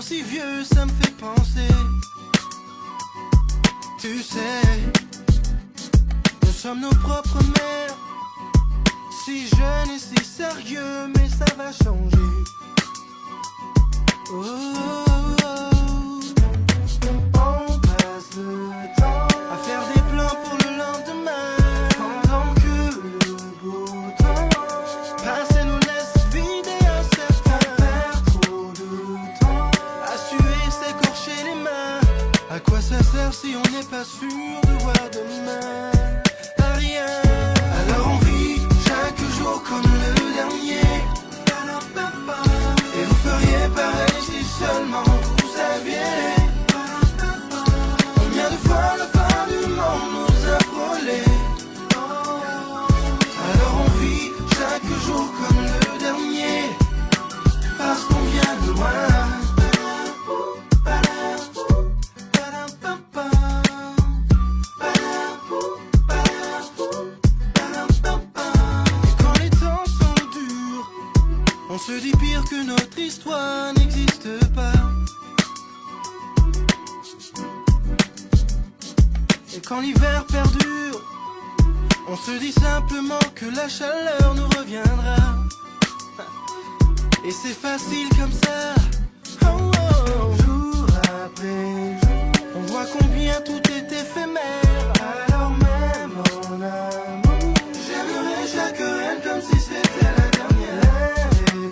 si vieux, ça me fait penser. Tu sais, nous sommes nos propres mères. Si jeune et si sérieux, mais ça va changer. Oh, oh, oh. On passe le temps à faire des plans pour le lendemain, pendant que le beau temps passer nous laisse vider un certain. On perd trop de temps à suer, s'écorcher les mains. À quoi ça sert si on n'est pas sûr de voir demain? À rien. Alors on vit chaque jour comme le dernier. Et vous feriez pareil si seulement vous saviez combien de fois la fin du monde nous a frôlés. Alors on vit chaque jour comme le dernier, parce qu'on vient de loin. On se dit pire que notre histoire n'existe pas. Et quand l'hiver perdure, on se dit simplement que la chaleur nous reviendra. Et c'est facile comme ça. Oh, oh. Jour après jour, on voit combien tout est éphémère. Alors même en amour, j'aimerais chaque reine comme si c'était la dernière.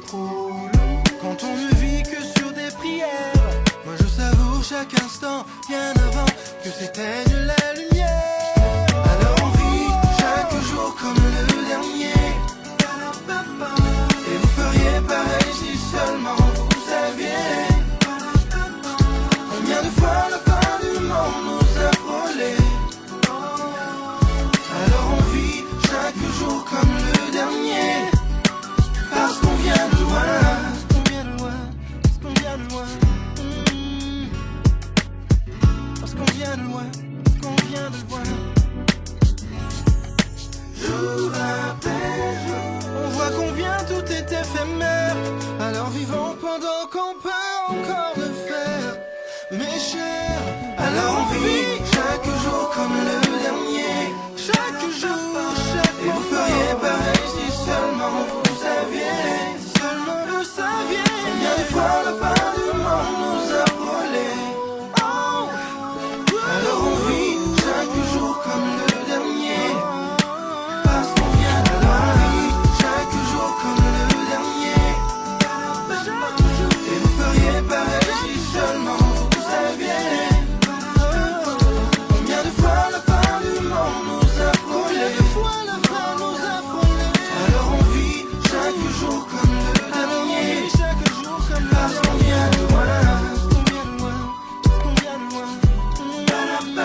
Trop long quand on ne vit que sur des prières. Moi je savoure chaque instant bien avant que s'éteigne la lumière. Alors on vit chaque jour comme le dernier. Et vous feriez pareil si seulement vous saviez combien de fois la fin du monde nous a frôlés. Alors on vit chaque jour comme le dernier, parce qu'on vient de loin, parce qu'on vient de loin, parce qu'on vient de loin. Parce qu'on vient de loin, parce qu'on vient de loin. Jour après jour, on voit combien tout est éphémère. Alors vivons pendant qu'on peut encore le faire, mes chers. Alors on vit chaque jour comme le dernier, chaque jour, chaque jour. Et vous feriez pareil si seulement vous saviez, seulement vous saviez combien de fois la fin du monde nous a frôlés. Oh. Alors on vit chaque jour comme le dernier, parce qu'on vient de loin. On vit chaque jour comme le dernier, et vous feriez pareil si seulement vous saviez combien de fois la fin du monde nous a frôlés. Alors on vit chaque jour comme le dernier, parce qu'on vient de loin,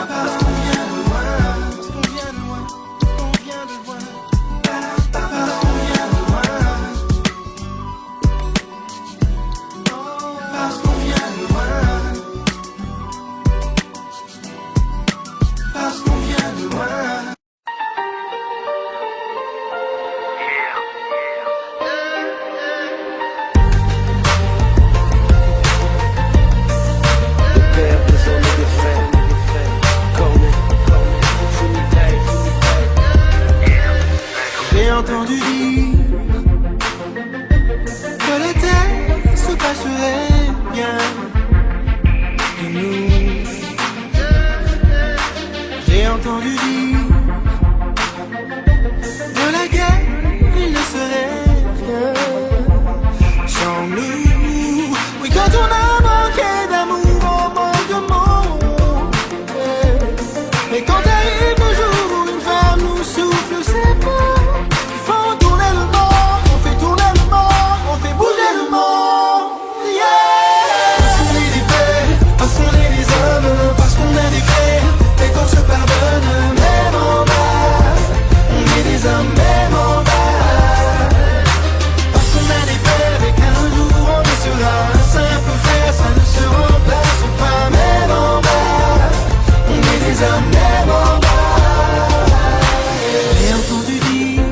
parce qu'on vient de loin, parce qu'on vient de loin, parce qu'on vient de loin, parce qu'on vient de loin, parce qu'on vient de loin, parce qu'on vient de loin, parce qu'on vient de loin. J'ai entendu dire que la terre se passerait bien de nous. J'ai entendu dire de la guerre, il ne serait rien sans nous. Oui, quand on a manqué d'amour, on manque de mots. Mais quand arrive le jour où une femme nous souffle ses mots, ils font tourner le monde, on fait tourner le monde, on fait bouger le monde. Yeah! Parce qu'on est des pères, parce qu'on est des hommes, parce qu'on a des frères, et qu'on se pardonne même en bas. On est des hommes même en bas. Parce qu'on a des pères et qu'un jour on y sera. Un simple frère, ça ne se remplace pas même en bas. On est des hommes même en bas. J'ai entendu dire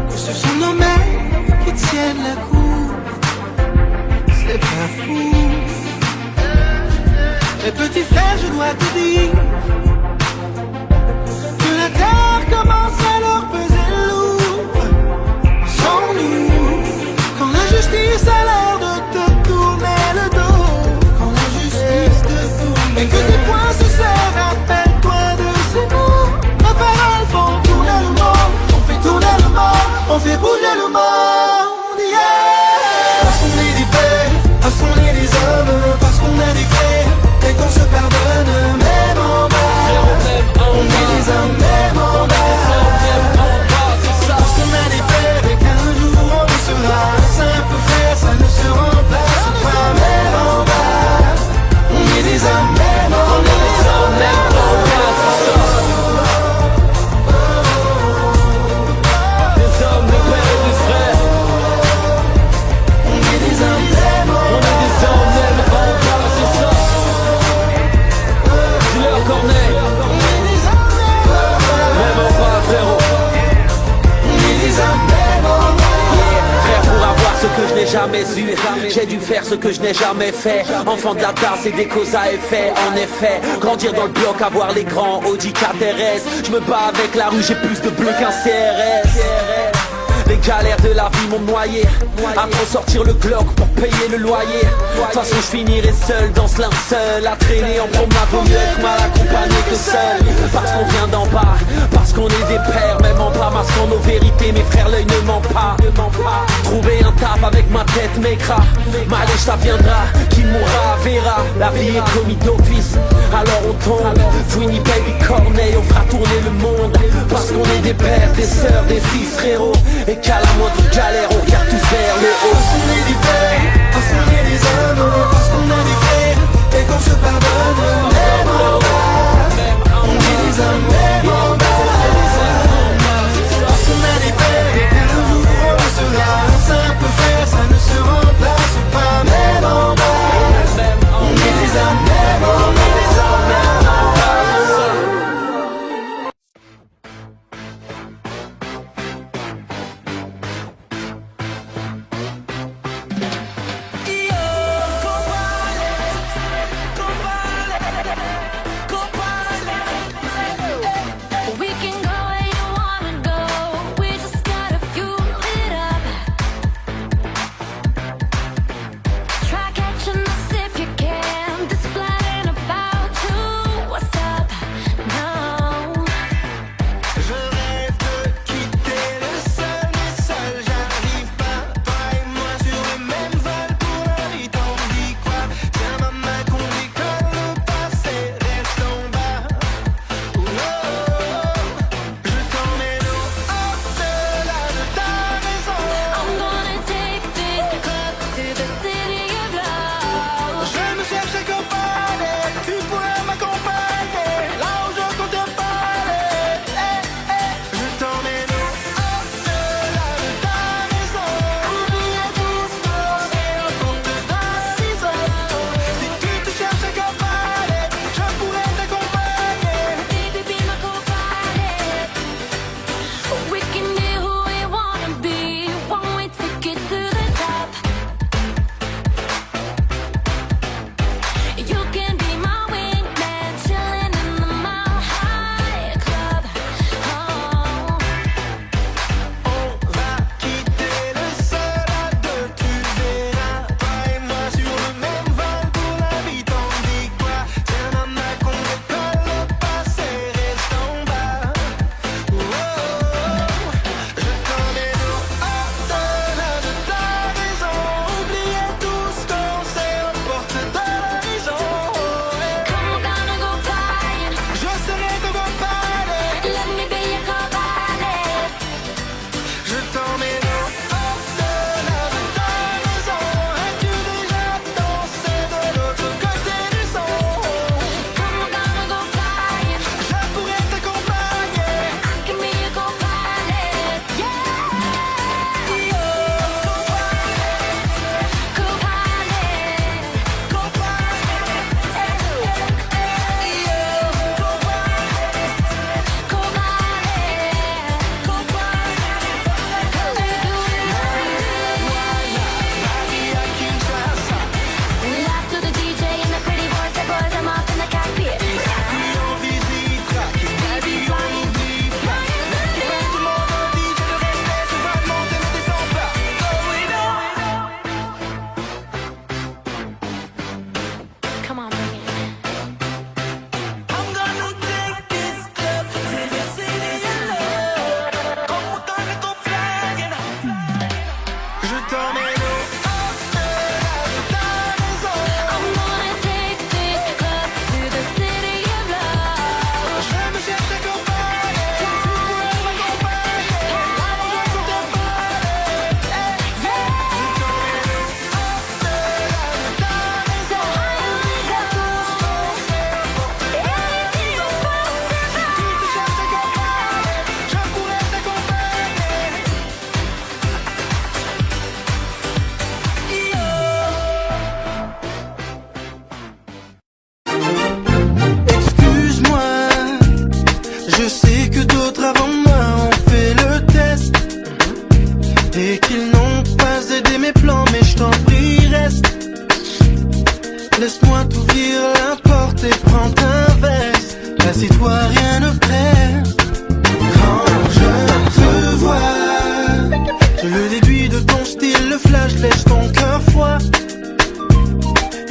que ce sont nos mères qui tiennent la cour. C'est pas fou. Mais petit frère, je dois te dire que la terre commence à leur peser lourd. Sans nous, quand la justice a l'air de te tourner le dos, quand la justice te tourne et que tes poings se serrent, rappelle-toi de ces mots. Nos paroles font tourner le monde, on fait tourner le monde, on fait bouger le monde, yeah. Parce qu'on est des pères, parce qu'on est des hommes, parce qu'on a des frères et qu'on se pardonne même en bas. On est des hommes même en bas. Parce qu'on a des pères et qu'un jour on le sera. Simple frère, ça ne se remplace pas même en bas. On est des hommes même en bas. Des hommes, le père et des frères. On est des hommes même en bas. On est des hommes même en bas, c'est ça. Dis-leur Corneille. On est des hommes Même en bas, frérot. On est des hommes même en bas. Frère, pour avoir ce que je n'ai jamais eu, j'ai dû faire ce que je n'ai jamais fait. Enfant de la tasse et des causes à effet. En effet, grandir dans le bloc, avoir les grands Audi KTRS. Je me bats avec la rue, j'ai plus de bleu qu'un CRS. Les galères de la vie m'ont noyé. À trop sortir le Glock pour payer le loyer. De toute façon je finirai seul dans ce linceul. À traîner en promenade vaut mieux être mal accompagné que seul. Parce qu'on vient d'en bas, parce qu'on est des pères. Même en bas masquant nos vérités, mes frères l'œil ne ment pas. Trouver un taf avec ma tête maigre. Malèche ça viendra, qui mourra verra. La vie est commis d'office, alors on tombe. Winnie Baby Corneille, on fera tourner le monde. Parce qu'on est des pères, des sœurs, des fils frérot. Et qu'à la moindre galère, on regarde tous vers le haut. Parce qu'on est des pères, parce qu'on est des hommes, parce qu'on a des frères et qu'on se pardonne même en bas. On est des hommes même en bas. Parce qu'on a des pères et qu'un jour on le sera. Simple frère, ça ne se remplace pas même en bas. On est des hommes même en bas.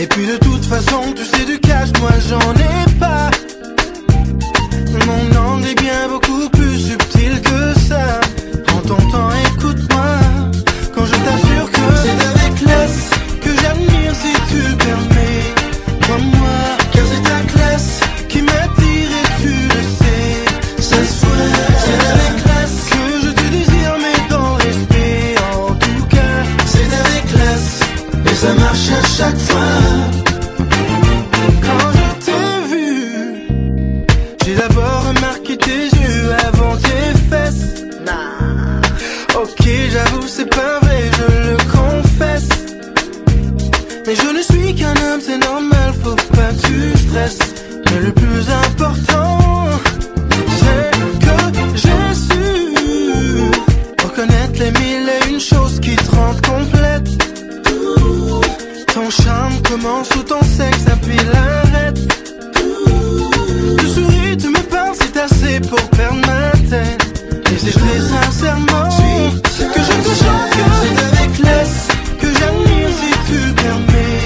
Et puis de toute façon, tu sais du cash, moi j'en ai pas. Mon angle est bien beaucoup plus subtil que ça. Prends ton temps, écoute-moi. Quand je t'assure que c'est avec classe que j'admire si tu le permets. Crois-moi, car c'est ta classe qui m'attire et tu le sais. Ça se voit, c'est avec classe que je te désire, mais dans respect. En tout cas, c'est avec classe et ça marche à chaque fois. Quand je t'ai vu, j'ai d'abord remarqué tes yeux avant tes fesses. Ok, j'avoue, c'est pas vrai, je le confesse. Mais je ne suis qu'un homme, c'est normal, faut pas que tu stresses. Mais le plus important, c'est que j'ai su reconnaître les mille et une choses qui te rendent complète. Ton charme commence où ton sexe appuie l'arrête. Tu souris, tu me parles, c'est assez pour perdre ma tête. Et c'est très sincèrement que je te chante que c'est avec classe que j'admire si tu le permets.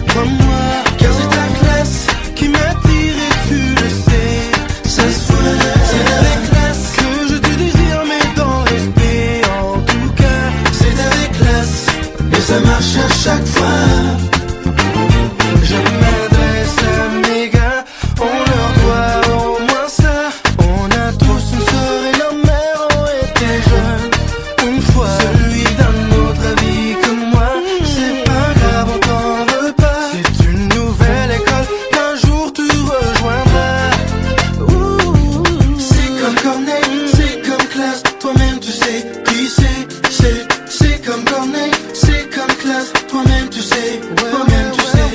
Crois-moi, car c'est ta classe qui m'attire et tu le sais. Ça se voit, c'est avec classe que je te désire, mais dans respect. En tout cas, c'est avec classe et ça marche à chaque fois. Je m'adresse à mes gars, on leur doit au moins ça. On a tous une sœur et nos mères ont été jeunes une fois. Celui d'un autre avis que moi, c'est pas grave, on t'en veut pas. C'est une nouvelle école qu'un jour tu rejoindras. C'est comme Corneille, c'est comme classe, toi-même tu sais qui c'est comme Corneille, c'est comme classe, toi-même tu sais, toi-même tu sais.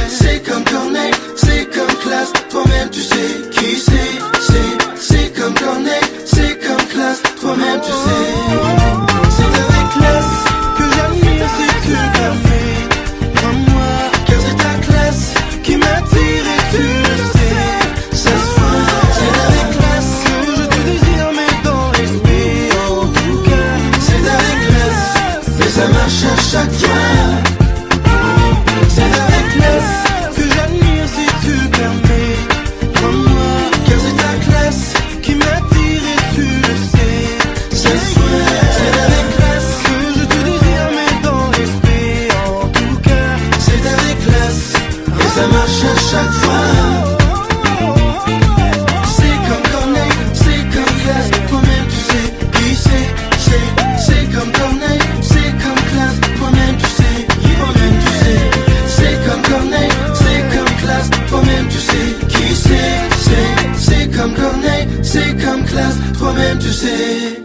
C'est comme Corneille, c'est comme classe, toi-même tu sais qui c'est comme Corneille, c'est comme classe, toi-même tu sais. C'est avec classe que j'admire si tu le permets. Crois-moi, car c'est ta classe qui m'attire et tu le sais. Ça se voit, c'est avec classe que je te désire, mais dans respect. En tout cas, c'est avec classe et ça marche à chaque fois. C'est avec classe que j'admire si tu le permets. Crois-moi, car c'est ta classe qui m'attire et tu le sais. Ça se voit, c'est avec classe que je te désire, mais dans respect. En tout cas, c'est avec classe et ça marche à chaque fois. C'est comme Corneille, c'est comme classe, toi-même tu sais qui c'est comme Corneille, c'est comme classe, toi-même tu sais, toi-même tu sais. C'est comme Corneille, c'est comme classe, toi-même tu sais qui c'est comme Corneille, c'est comme classe, toi-même tu sais.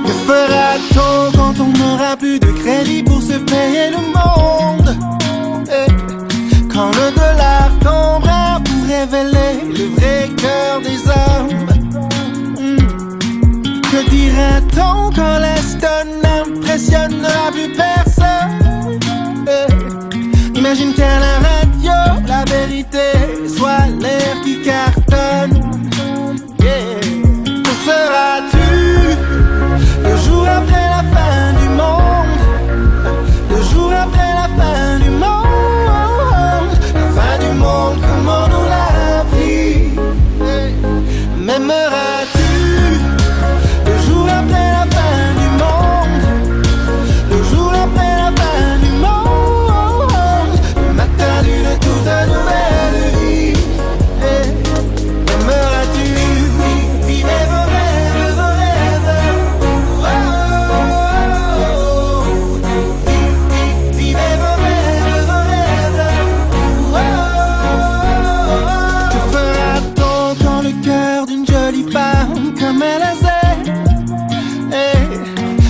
Que fera-t-on quand on n'aura plus de crédit pour se payer le monde? Quand le dollar tombera pour révéler le vrai cœur des hommes. Que dira-t-on quand l'Aston n'impressionnera plus personne? Imagine qu'à la radio, la vérité soit l'air qui cartonne. Que seras-tu le jour après la fin du monde? Le jour après la fin du monde? La fin du monde, comment on l'a pris? M'aimeras-tu le jour après la fin du monde? Le jour après la fin du monde? Le matin d'une toute nouvelle vie. M'aimeras-tu vivre vos rêves, vos rêves? Vivez vos rêves, vos rêves. Que fera-t-on quand le cœur d'une jolie femme comme elle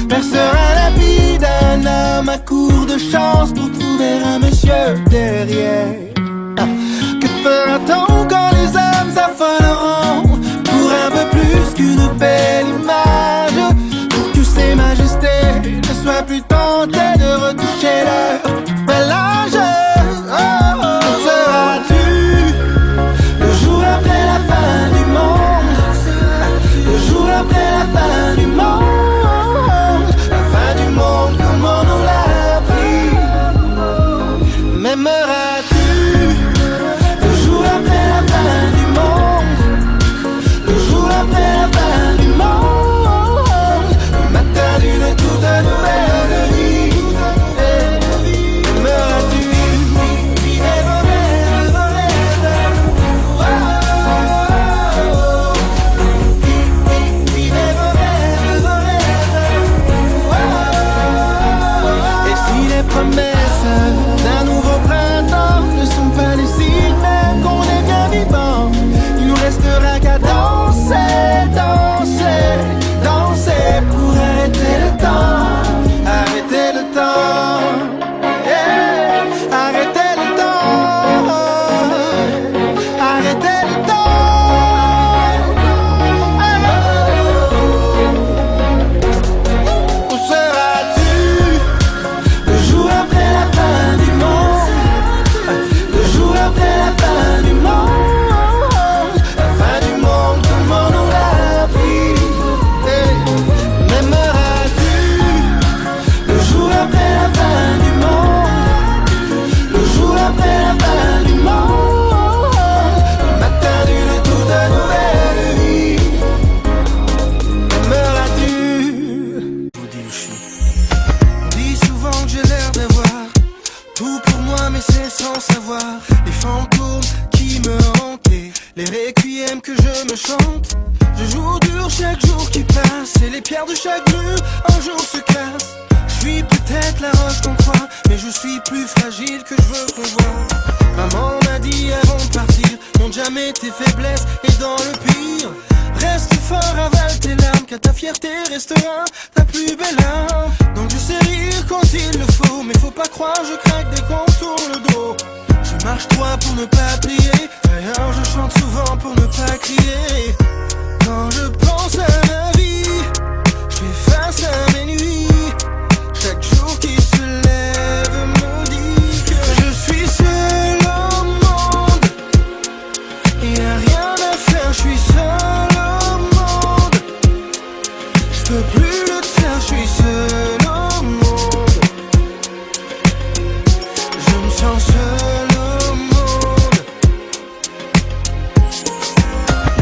percera la vie d'un homme à court de chance pour trouver un monsieur derrière? Que fera-t-on quand les hommes s'affoleront pour un peu plus qu'une belle image? Pour que ces majestés ne soient plus tentées de retoucher leur bel âge. Que seras-tu la roche qu'on croit, mais je suis plus fragile que je veux qu'on voit. Maman m'a dit avant de partir, montre jamais tes faiblesses et dans le pire, reste fort, avale tes larmes, car ta fierté restera ta plus belle arme. Donc je sais rire quand il le faut, mais faut pas croire, je craque dès qu'on tourne le dos. Je marche droit pour ne pas plier, d'ailleurs je chante souvent pour ne pas crier. Quand je pense à ma vie, je fais face à mes nuits. Chaque jour qui se lève me dit que je suis seul au monde. Y'a rien à faire, je suis seul au monde. Je peux plus le faire, je suis seul au monde. Je me sens seul au monde.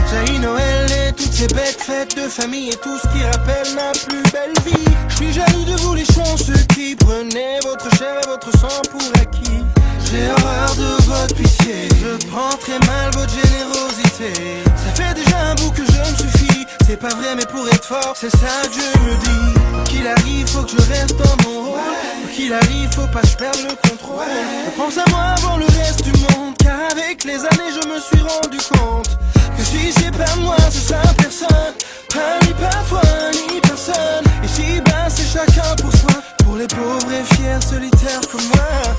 J'ai Noël et toutes ces bêtes fêtes de famille et tout ce qui rappelle ma plus belle vie. Je suis jaloux de vous les chanceux qui prenez votre chair et votre sang pour acquis. J'ai horreur de votre pitié, je prends très mal votre générosité. Ça fait déjà un bout que je me suffis, c'est pas vrai mais pour être fort, c'est ça que je me dis. Quoi qu'il arrive, faut que je reste dans mon rôle. Quoi qu'il arrive, faut pas que je perde le contrôle. Je pense à moi avant le reste du monde, car avec les années je me suis rendu compte que si c'est pas moi, ce sera personne. Pas ni pas toi, ni personne. Et si bas, c'est chacun pour soi. Pour les pauvres et fiers solitaires comme moi.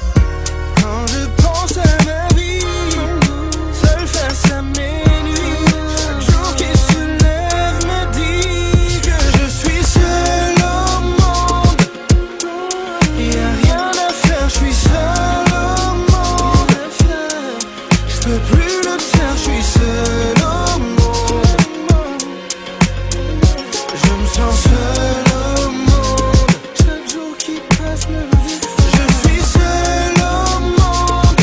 Quand je pense à ma vie, seul face à mes nuits, chaque jour qui se lève me dit que je suis seul au monde. Y'a rien à faire, je suis seul au monde. Je peux plus le faire, je suis seul au monde. Je me sens seul au monde. Chaque jour qui passe me dit je suis seul au monde.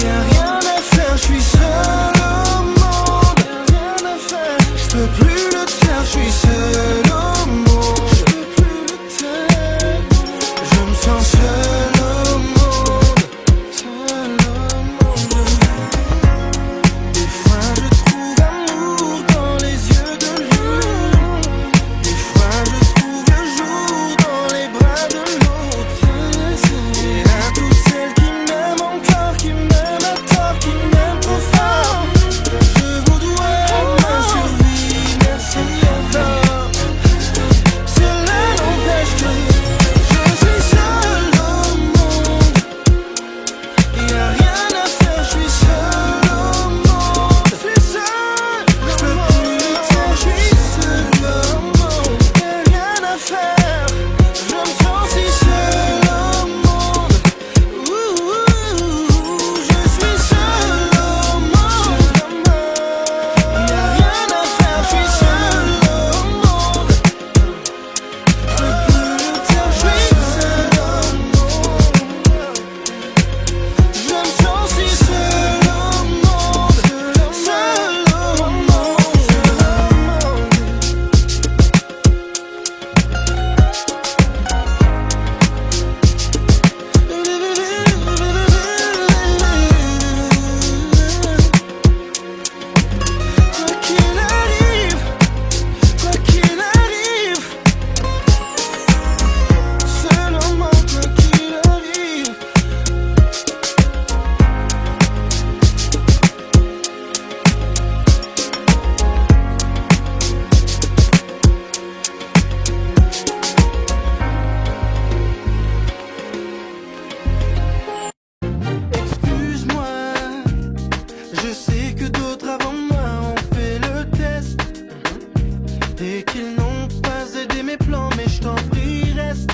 Y'a rien à faire, je suis seul au monde. Y'a rien à faire, je peux plus le faire, je suis seul au monde. Je peux plus le faire, je me sens seul au monde. Seul au monde. Des fois je trouve amour dans les yeux de l'une. Des fois je trouve le jour dans les bras de l'autre. Et à toutes celles qui m'aiment encore, qui m'aiment à tort, qui m'aiment trop fort, je vous dois ma survie, merci encore. Cela n'empêche que je suis seul au monde. Y'a rien à faire, je suis seul au monde. Je suis seul, je peux plus le faire, je suis seul au monde. Y'a rien à faire, je me sens si seul au monde. Je suis seul au monde. Y'a rien à faire, je suis seul au monde. Je peux plus le faire, je suis seul au monde. Je me sens si seul au monde, seul au monde. Quoi qu'il arrive, quoi qu'il arrive, seul au monde, quoi qu'il arrive. Excuse-moi, je sais que d'autres avant moi ont fait le test et qu'ils n'ont pas aidé mes plans, mais je t'en prie, reste.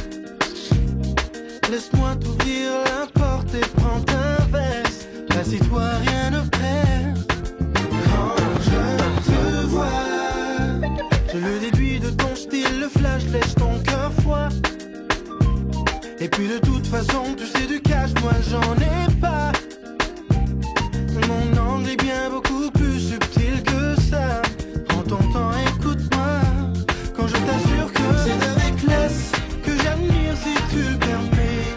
Laisse-moi t'ouvrir la porte et prends ta veste. Assis-toi, rien ne presse. Quand je te vois, je le déduis de ton style, le flash laisse ton cœur froid. Et puis de toute façon, tu sais du cash, moi j'en ai pas. Mon angle est bien beaucoup plus subtil que ça. Prends ton temps, écoute-moi. Quand je t'assure que c'est avec classe que j'admire si tu le permets.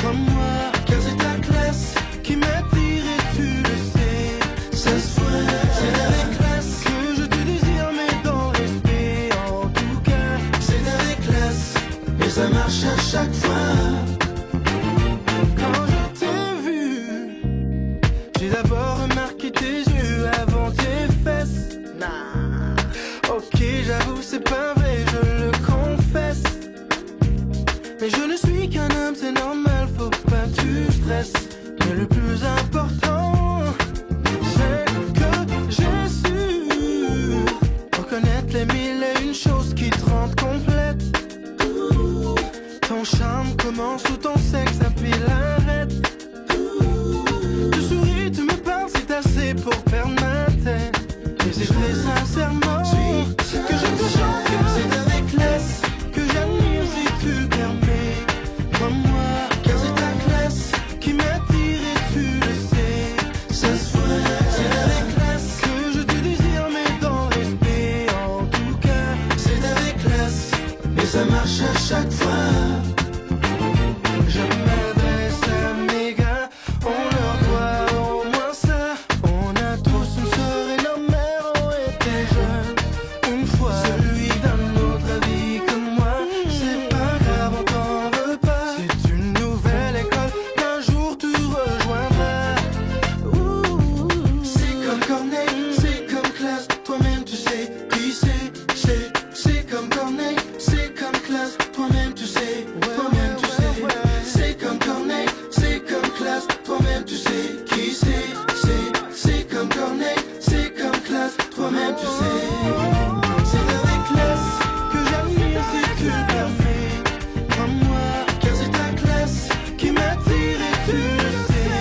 Comme moi, car c'est ta classe qui m'attire et tu le sais. Ça se voit, c'est avec classe que je te désire, mais dans le respect. En tout cas, c'est avec classe et ça marche à chaque fois. qu'un homme c'est normal, faut pas que tu stresses. Mais le plus important, c'est que j'ai su reconnaître les mille et une choses qui te rendent complète. Ton charme commence où ton sexe appuie l'arrête. Tu souris, tu me parles, c'est assez pour perdre ma tête. Et c'est très sincèrement que je te chante, que c'est avec classe que j'admire si tu le permets. Crois-moi, car c'est ta classe qui m'attire et tu le sais. Ce soir, c'est avec classe que je te désire, mais dans le respect. En tout cas, c'est avec classe et ça marche à chaque fois. Je m'adresse à mes gars, on leur doit au moins ça. On a tous une sœur et nos mères ont été jeunes une fois. Celui d'un autre avis comme moi, c'est pas grave, on t'en veut pas. C'est une nouvelle école qu'un jour tu rejoindras. C'est comme Corneille, c'est comme classe, toi-même tu sais qui c'est comme Corneille, c'est comme classe, toi-même tu sais, toi-même tu sais. C'est comme Corneille, c'est comme classe, toi-même tu sais qui c'est comme Corneille, c'est comme classe, toi-même tu sais. C'est avec classe que j'admire si tu le permets. Crois-moi, car c'est ta classe qui m'attire et tu le sais.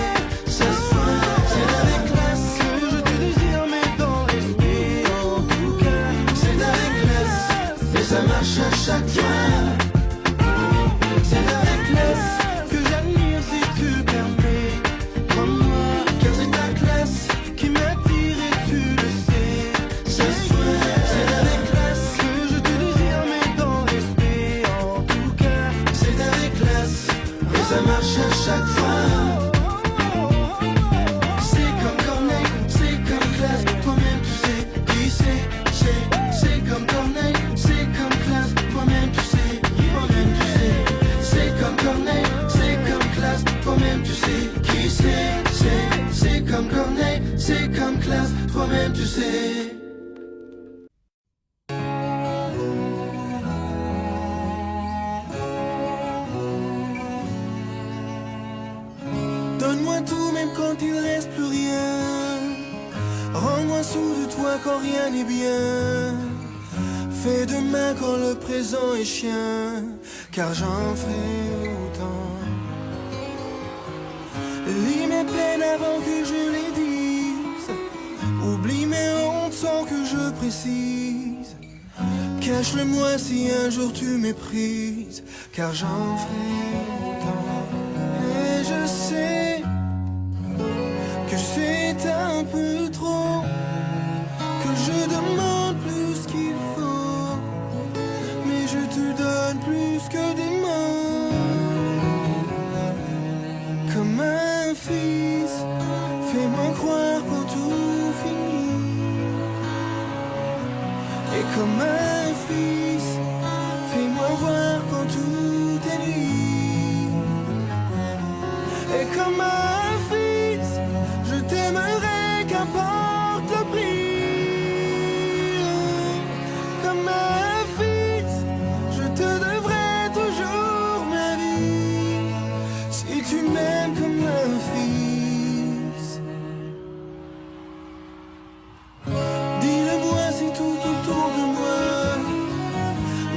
Ce soir, c'est avec classe que je te désire, mais dans l'esprit. En tout cas, c'est avec classe et ça marche à chaque fois. C'est avec classe que j'admire si tu le permets. Crois-moi, car c'est ta classe qui m'attire et tu le sais. Ce soir, c'est avec classe que je te désire, mais dans le respect. En tout cas, c'est avec classe et ça marche à chaque fois. C'est comme Corneille, c'est comme classe, toi-même tu sais qui c'est comme Corneille, c'est comme classe, toi-même tu sais, toi-même tu sais. C'est comme Corneille, c'est comme classe, toi-même tu sais qui c'est comme Corneille, c'est comme classe, toi-même tu sais. Donne-moi tout même quand il reste plus rien. Rends-moi sous de toi quand rien n'est bien. Fais de ma quand le présent est chien, car j'en ferai autant. Lis mes peines avant que je les dise. Oublie mes hontes sans que je précise. Cache-le-moi si un jour tu méprises, car j'en ferai autant. Et je sais que c'est un peu trop, que je demande plus qu'il faut, mais je te donne plus que des mots. Comme un fils, fais-moi croire quand tout finit. Et comme un fils, fais-moi voir quand tout est nuit. Et comme un fils, je t'aimerai qu'importe le prix. Comme un fils, je te devrai toujours ma vie. Si tu m'aimes comme un fils, dis-le-moi, c'est tout autour de moi.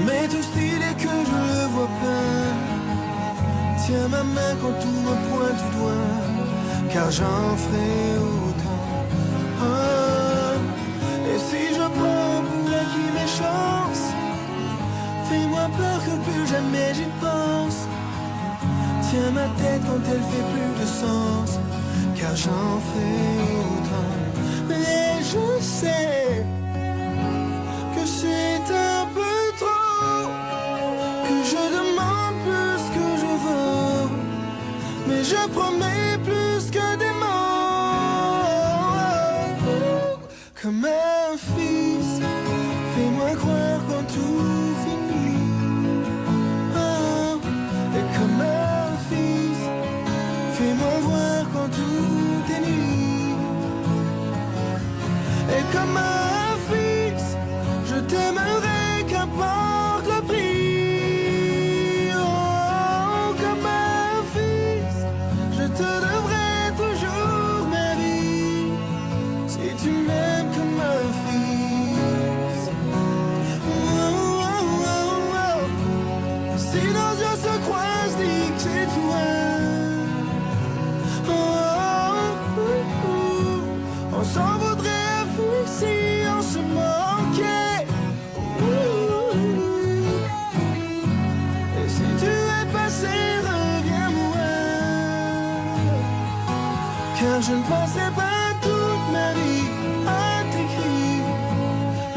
Mais tout style est que je le vois plein. Tiens ma main quand tout me pointe du doigt, car j'en ferai autant. Oh, et si je prends pour acquis mes chances, fais-moi peur que plus jamais j'y pense. Tiens ma tête quand elle fait plus de sens, car j'en ferai autant. Et je sais que c'est un peu trop, que je demande plus que je veux, mais je promets plus que des mots. Comme un fils, fais-moi croire quand tout finit. Oh, et comme un fils, fais-moi voir quand tout est nuit. Et comme un fils, je t'aimerai qu'importe le prix. Oh, comme car je ne penserai pas toute ma vie à t'écrire,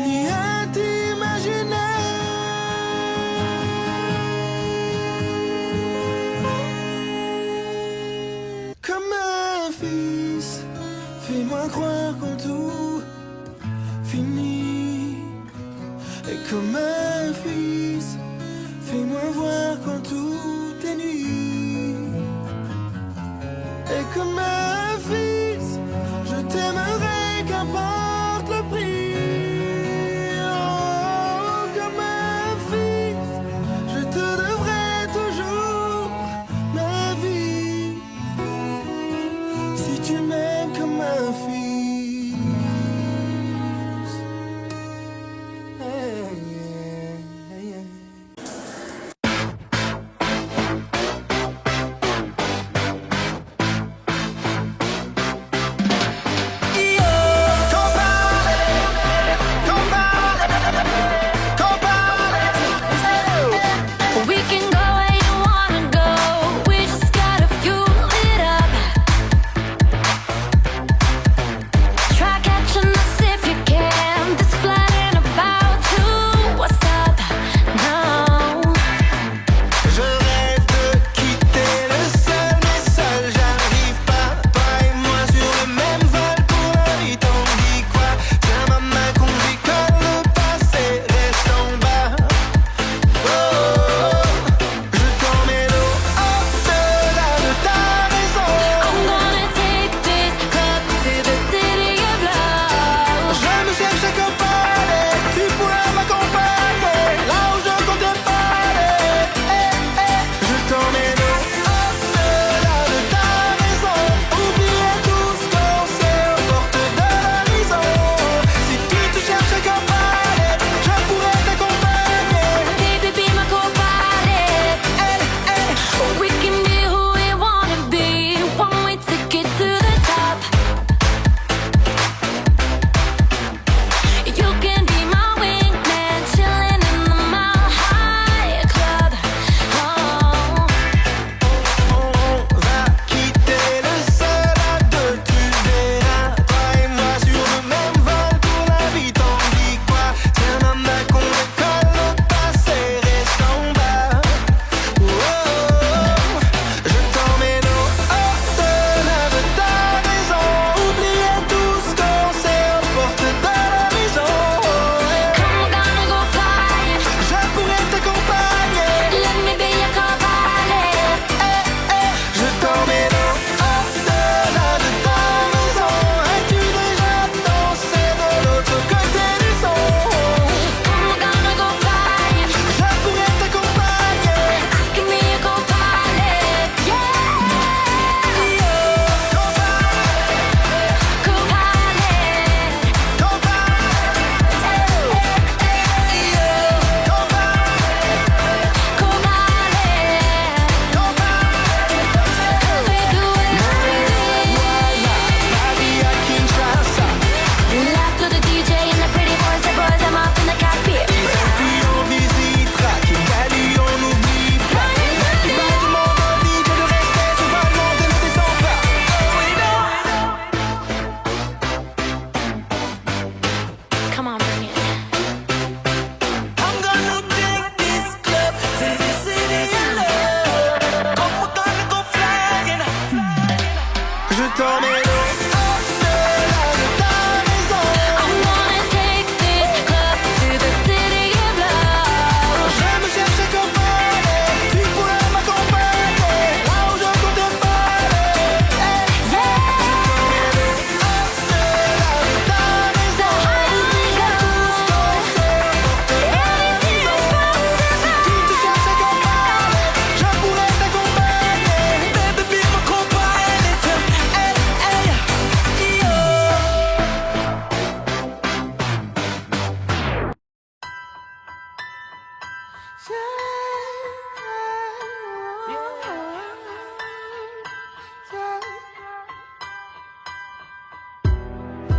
ni à t'imaginer. Comme un fils, fais-moi croire qu'en tout finit. Et comme un fils, fais-moi voir quand tout est nuit. Et comme un fils, je t'aimerai qu'importe le prix. Oh, comme un fils, je te devrai toujours ma vie. Si tu m'aimes comme un fils.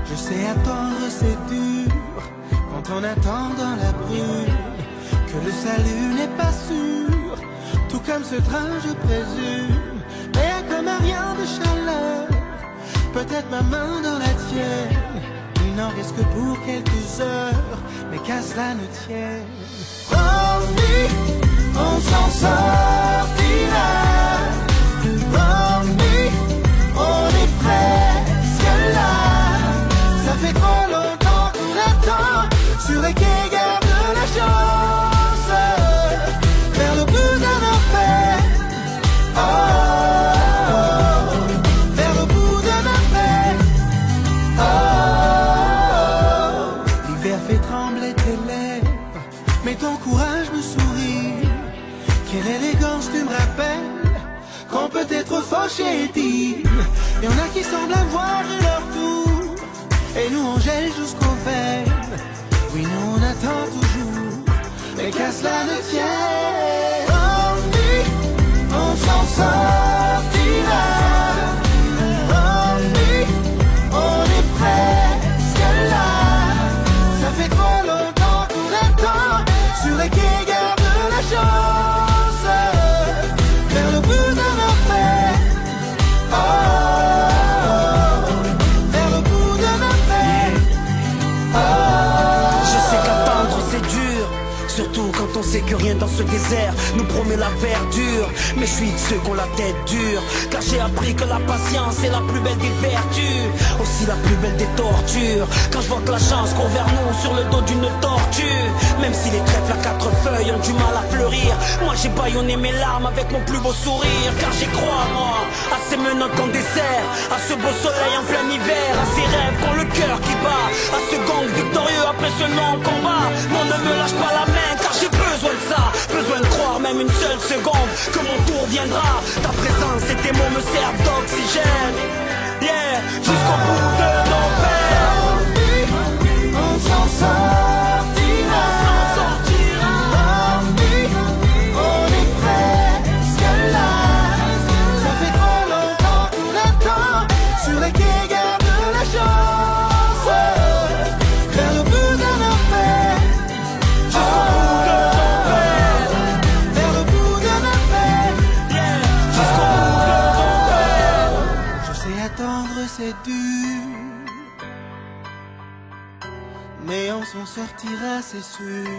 Je sais attendre, c'est dur quand on attend dans la brume, que le salut n'est pas sûr, tout comme ce train je présume. Mais comme un rien de chaleur, peut-être ma main dans la tienne. Il n'en reste que pour quelques heures, mais qu'à cela ne tienne. Promis, on s'en sortira. Promis, on est presque là. Ça fait trop longtemps qu'on attend sur les quais, garde la chance vers le bout d'un enfer. Oh, vers le bout d'un enfer. Oh, l'hiver fait trembler tes lèvres, mais ton courage me sourit. Quelle élégance tu me rappelles qu'on peut être fauché et digne. Y'en a qui semblent avoir eu leur tour, et nous on gèle jusqu'aux veines. Oui, nous on attend toujours, mais qu'à cela ne tienne. Promis, on s'en sortira. Promis, on est presque là. Ça fait trop longtemps qu'on attend sur les quais, garde la chance vers le bout d'un enfer. Oh, vers le bout d'un enfer. Oh. Je sais qu'attendre c'est dur, surtout quand on sait que rien dans ce désert nous promet la verdure. Mais je suis de ceux qui ont la tête dure, car j'ai appris que la patience est la plus belle des vertus, aussi la plus belle des tortures. Quand je vois que la chance court vers nous sur le dos d'une tortue, même si les trèfles à quatre feuilles ont du mal à fleurir, moi j'ai bâillonné mes larmes avec mon plus beau sourire. Car j'y crois moi, à ces menottes qu'on dessert, à ce beau soleil en plein hiver, à ces rêves qu'ont le cœur qui bat, à ce gang victorieux après ce long combat. Non, ne me lâche pas la main, car j'ai besoin de ça, besoin de croire même une seule seconde que mon tour viendra. Ta présence et tes mots me servent d'oxygène, yeah, jusqu'au bout de nos peines. On s'en sortira. Promis, on est presque là. Ça fait trop longtemps qu'on attend sur les quais, garde la chance vers le bout d'un enfer. Vers le bout d'un enfer. Je sais attendre, c'est dur, mais on s'en sortira, c'est sûr.